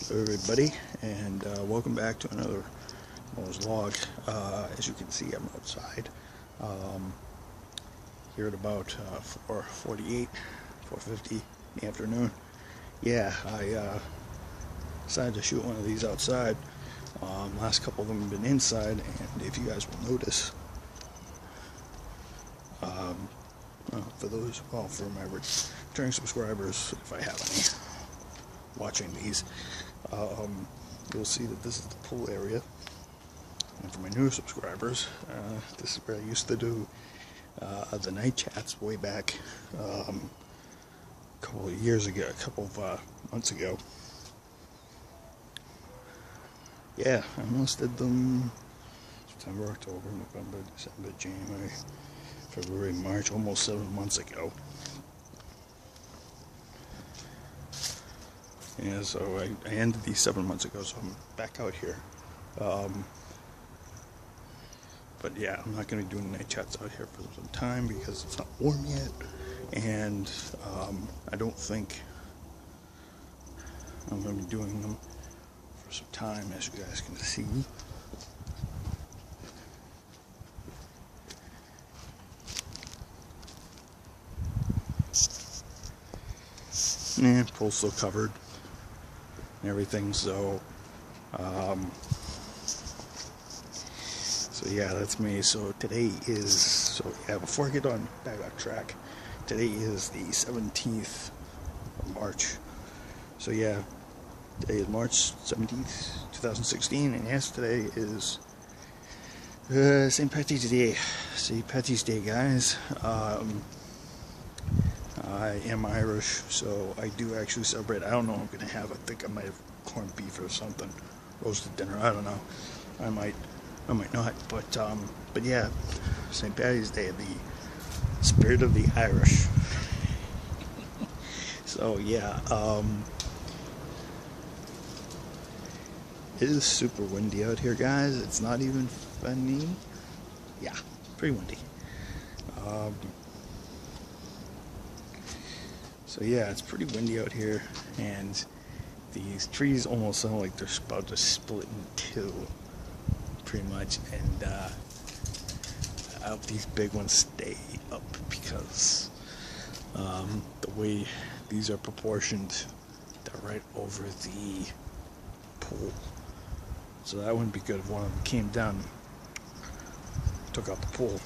Hello everybody, and welcome back to another Mo's Vlog. As you can see, I'm outside here at about 4:48, 4:50 in the afternoon. Yeah, I decided to shoot one of these outside. Last couple of them have been inside, and if you guys will notice, for my returning subscribers, if I have any watching these, you'll see that this is the pool area. And for my newer subscribers, this is where I used to do the night chats way back a couple of months ago. Yeah, I almost did them September, October, November, December, January, February, March, almost 7 months ago. Yeah, so I ended these 7 months ago, so I'm back out here. But yeah, I'm not going to be doing night chats out here for some time because it's not warm yet, and I don't think I'm going to be doing them for some time, as you guys can see. Pool's still covered and everything, so yeah, that's me. So today is, before I get back on track, today is the 17th of March. So yeah, today is March 17th, 2016, and yes, today is St. Patty's Day. St. Patty's Day, guys. I am Irish, so I do actually celebrate. I don't know what I'm going to have. I think I might have corned beef or something, roasted dinner. I don't know. I might not. But yeah, St. Patty's Day, the spirit of the Irish. So yeah, it is super windy out here, guys. It's not even funny. Yeah, pretty windy. So yeah, it's pretty windy out here, and these trees almost sound like they're about to split in two, pretty much. And I hope these big ones stay up, because the way these are proportioned, they're right over the pool. So that wouldn't be good if one of them came down, took out the pool.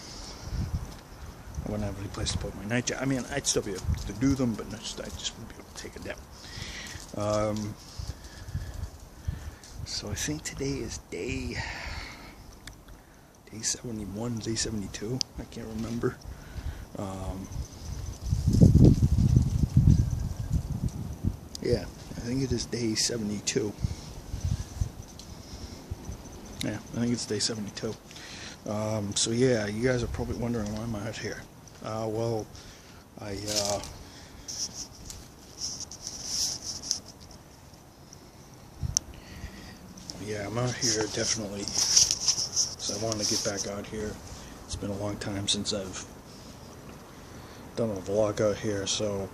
I wouldn't have any place to put my night jet. I mean, I'd still be able to do them, but I just wouldn't be able to take it down. So I think today is day 71, day 72. I can't remember. Yeah, I think it is day 72. Yeah, I think it's day 72. So yeah, you guys are probably wondering why I'm out here. Well, I'm out here definitely. So I wanted to get back out here. It's been a long time since I've done a vlog out here, so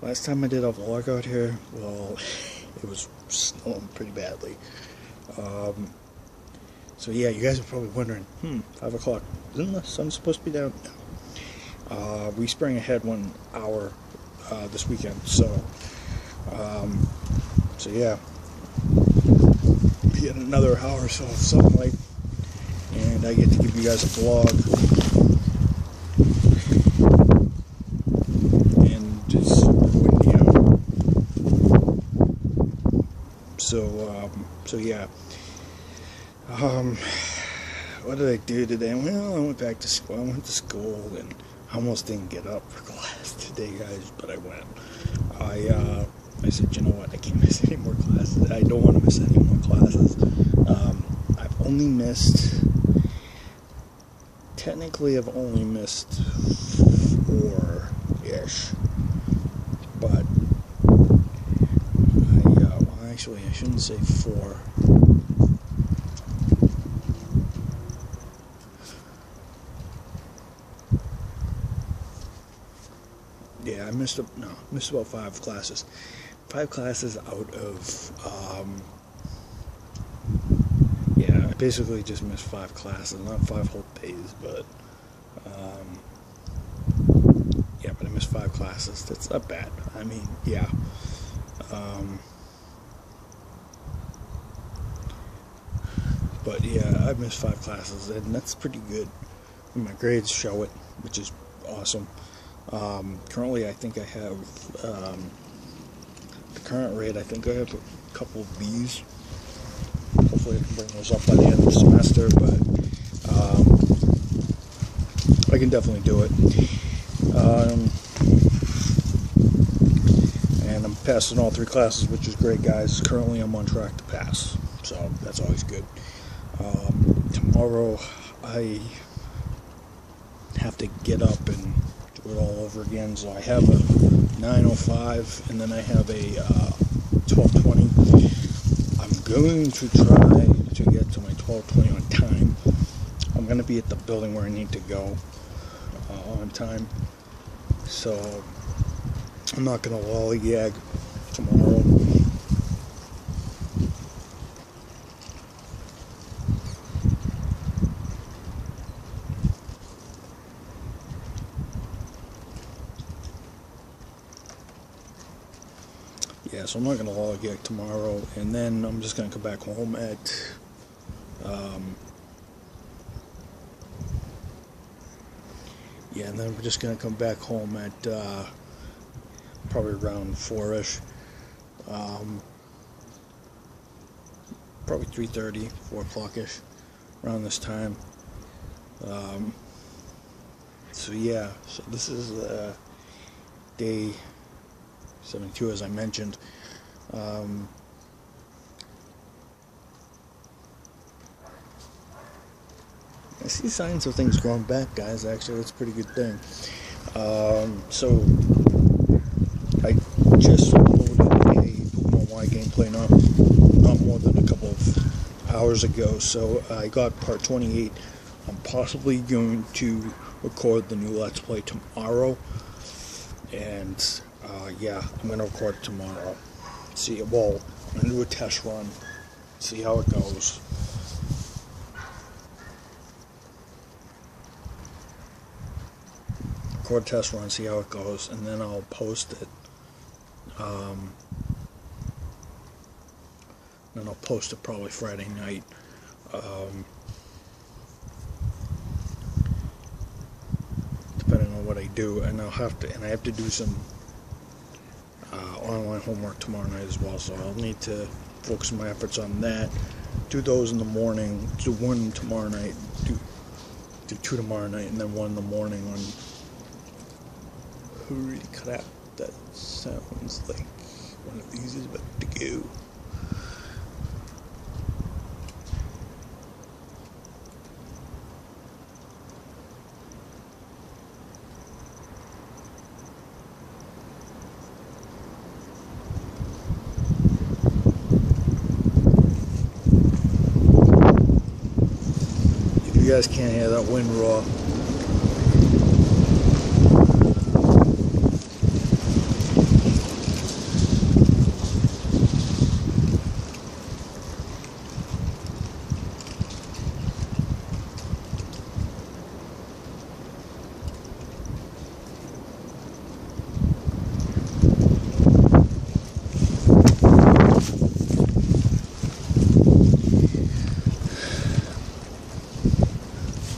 last time I did a vlog out here, well, it was snowing pretty badly. So yeah, you guys are probably wondering, 5 o'clock, isn't the sun supposed to be down? No. We sprang ahead 1 hour this weekend, so yeah, we get another hour or so of sunlight, and I get to give you guys a vlog, and it's windy out. So yeah. What did I do today? Well, I went back to school. I went to school, and I almost didn't get up for class today, guys, but I went. I said, you know what? I can't miss any more classes. I don't want to miss any more classes. I've only missed, technically I've only missed 4-ish, but actually I shouldn't say 4. yeah, I missed about 5 classes. 5 classes out of yeah, I basically just missed 5 classes, not 5 whole days, but yeah, but I missed 5 classes. That's not bad. I mean, yeah. But yeah, I've missed 5 classes, and that's pretty good. And my grades show it, which is awesome. Currently, I think I have the current rate. I think I have a couple of B's. Hopefully, I can bring those up by the end of the semester, but I can definitely do it. And I'm passing all 3 classes, which is great, guys. Currently, I'm on track to pass, so that's always good. Tomorrow, I have to get up and do it all over again. So I have a 9:05, and then I have a 12:20. I'm going to try to get to my 12:20 on time. I'm going to be at the building where I need to go on time. So I'm not going to lollygag tomorrow. Yeah, so I'm not going to lollygag tomorrow, and then I'm just going to come back home at yeah, and then we're just going to come back home at probably around 4ish, probably 3:30, 4 o'clock-ish, around this time. So yeah, so this is day 72, as I mentioned. I see signs of things growing back, guys. Actually, that's a pretty good thing. So I just uploaded a Pokemon Y gameplay not more than a couple of hours ago. So I got part 28. I'm possibly going to record the new Let's Play tomorrow, and yeah, I'm gonna record it tomorrow. See, well, I'm gonna do a test run, see how it goes. Record a test run, see how it goes, and then I'll post it. Then I'll post it probably Friday night. Depending on what I do, and I have to do some online homework tomorrow night as well, so I'll need to focus my efforts on that. Do those in the morning, do 1 tomorrow night, do 2 tomorrow night, and then 1 in the morning on holy crap, that sounds like one of these is about to go. You guys can't hear that wind roar.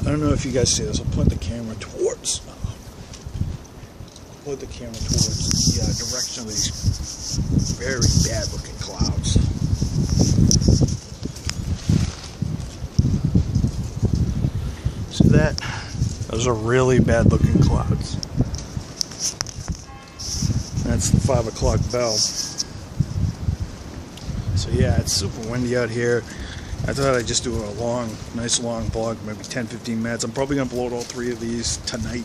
I don't know if you guys see this. I'll point the camera towards the direction of these very bad looking clouds. See that? Those are really bad looking clouds. That's the 5 o'clock bell. So yeah, it's super windy out here. I thought I'd just do a nice long vlog, maybe 10-15 minutes. I'm probably going to upload all 3 of these tonight.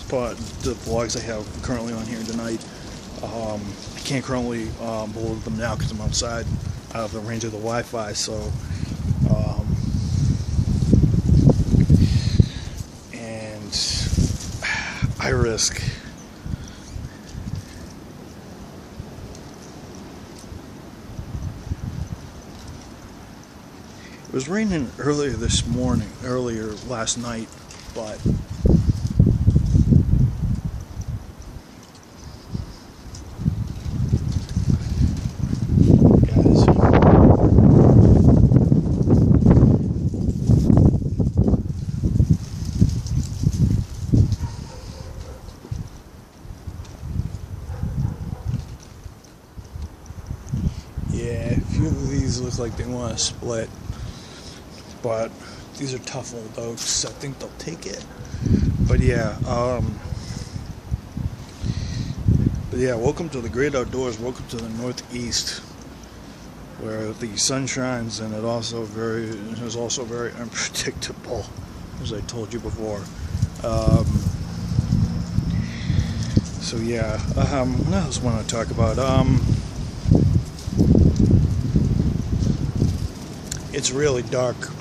The vlogs I have currently on here tonight. I can't currently upload them now because I'm outside, out of the range of the Wi-Fi. So, and I risk was raining earlier last night, but yeah, a few of these look like they want to split, but these are tough old oaks. I think they'll take it. But yeah, welcome to the great outdoors. Welcome to the Northeast, where the sun shines and it is also very unpredictable, as I told you before. So yeah, what else want to talk about? It's really dark.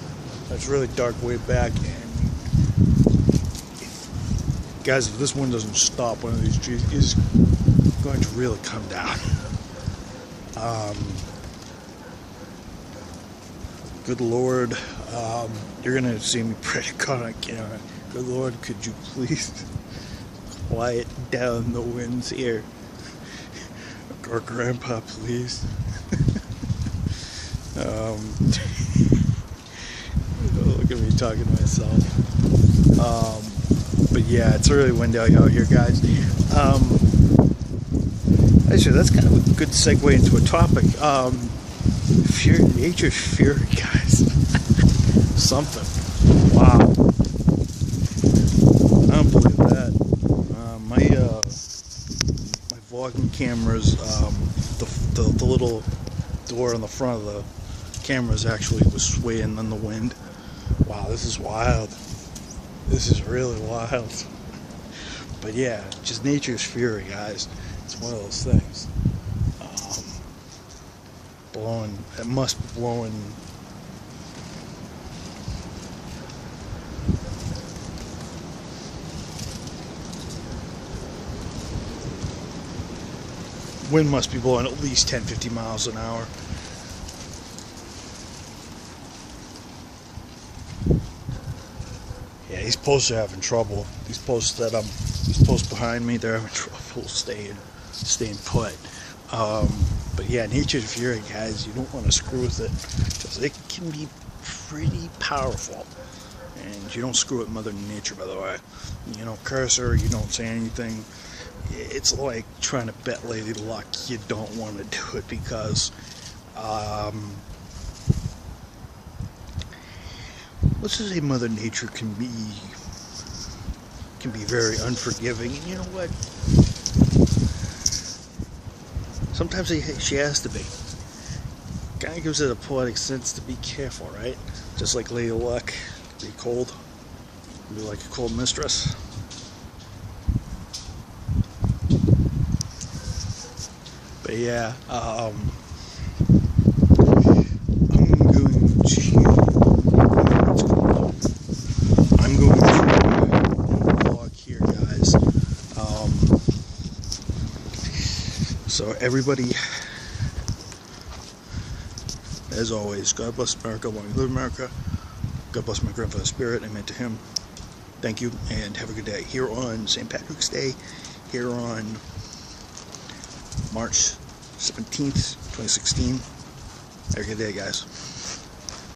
It's really dark way back, and guys, if this one doesn't stop, one of these trees is going to really come down. Good Lord, you're gonna see me pretty caught on camera. Good Lord, could you please quiet down the winds here? Or Grandpa, please. Look at me talking to myself. But yeah, it's really windy out here, guys. Actually, that's kind of a good segue into a topic. Nature's fury, guys. Something. Wow. I don't believe that. My vlogging cameras, the little door on the front of the cameras actually was swaying in the wind. Wow, this is wild. This is really wild. But yeah, just nature's fury, guys. It's one of those things. It must be blowing. Wind must be blowing at least 10-50 miles an hour. Yeah, these posts are having trouble. These posts behind me, they're having trouble staying put. But yeah, nature's fury, guys. You don't want to screw with it because it can be pretty powerful. And you don't screw with Mother Nature, by the way. You don't curse her. You don't say anything. It's like trying to bet Lady Luck. You don't want to do it because let's just say Mother Nature can be very unforgiving, and you know what? Sometimes she has to be. Kind of gives it a poetic sense to be careful, right? Just like Lady Luck, be cold, be like a cold mistress. But yeah, I'm going to vlog here, guys. So everybody, as always, God bless America, long live America. God bless my grandfather's spirit, amen to him. Thank you, and have a good day. Here on St. Patrick's Day, here on March 17th, 2016. Have a good day, guys.